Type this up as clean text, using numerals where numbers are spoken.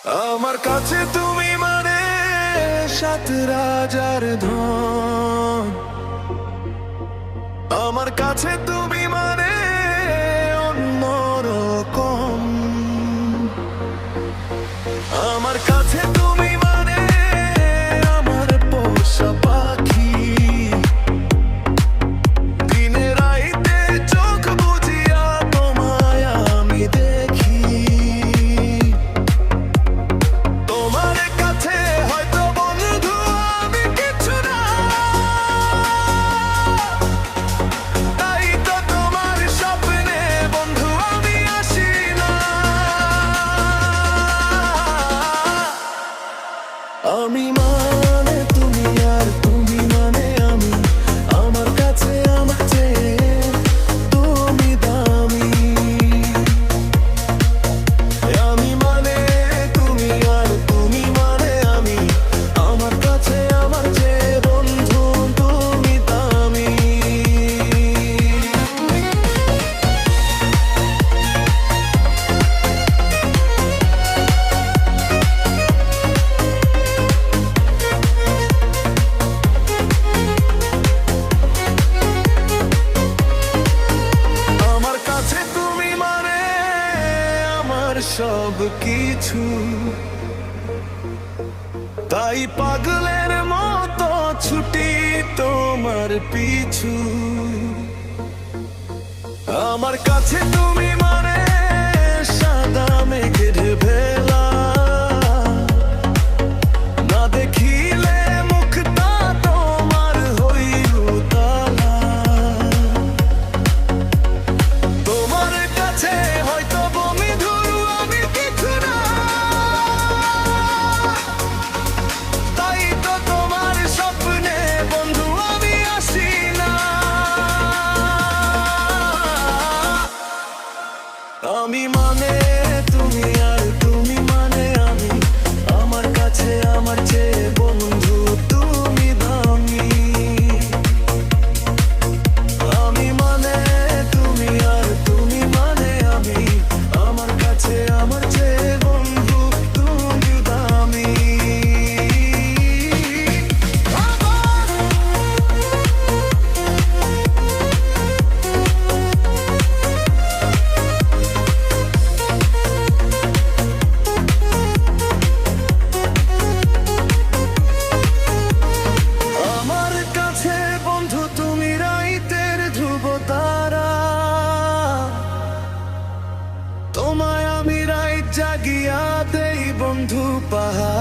আমার কাছে তুমি মানে সাত রাজার ধন, আমার কাছে তুমি মানে অন্যরকম, আমার কাছে তুমি মানে আমার পোষা পাখি। দিনে রাইতে চোখ বুজিয়া তোমায় আমি দেখি। তোমার কাছে হয়তো বন্ধু আমি কিছু না, তাই তো তোমার স্বপ্নে বন্ধু আমি আসি না। আমি মানে তুমি আর তুমি মানে আমি, আমার কাছে আমার চেয়ে তুমি দামি। আমি মানে তুমি আর তুমি মানে আমি, আমার কাছে আমার চেয়ে বন্ধু তুমি দামি। আমার কাছে তুমি মানে আমার সব কিছু, তাই পাগলের মতো ছুটি তোমার পিছু। আমার কাছে তুমি মানে সাদা মেঘের ভেলা, না দেখিলে মুখটা তোমার হইল তালা। তোমার কাছে হয়তো বমি ধরু আমি কিছু না, তাই তো তোমার স্বপ্নে বন্ধু আমি আসি না। আমি মানে তুমি আর তুমি মানে আমি, আমার কাছে আমার চেয়ে বন্ধু তুমি দামি। আমি মানে তুমি আর তুমি মানে আমি, আমার কাছে আমার চেয়ে বন্ধু তুমি দামি। আমার কাছে বন্ধু তুমি রাইতের ধ্রুব তারা, তোমায় আমি রাইত জাগিয়া দেই বন্ধু পাহারা।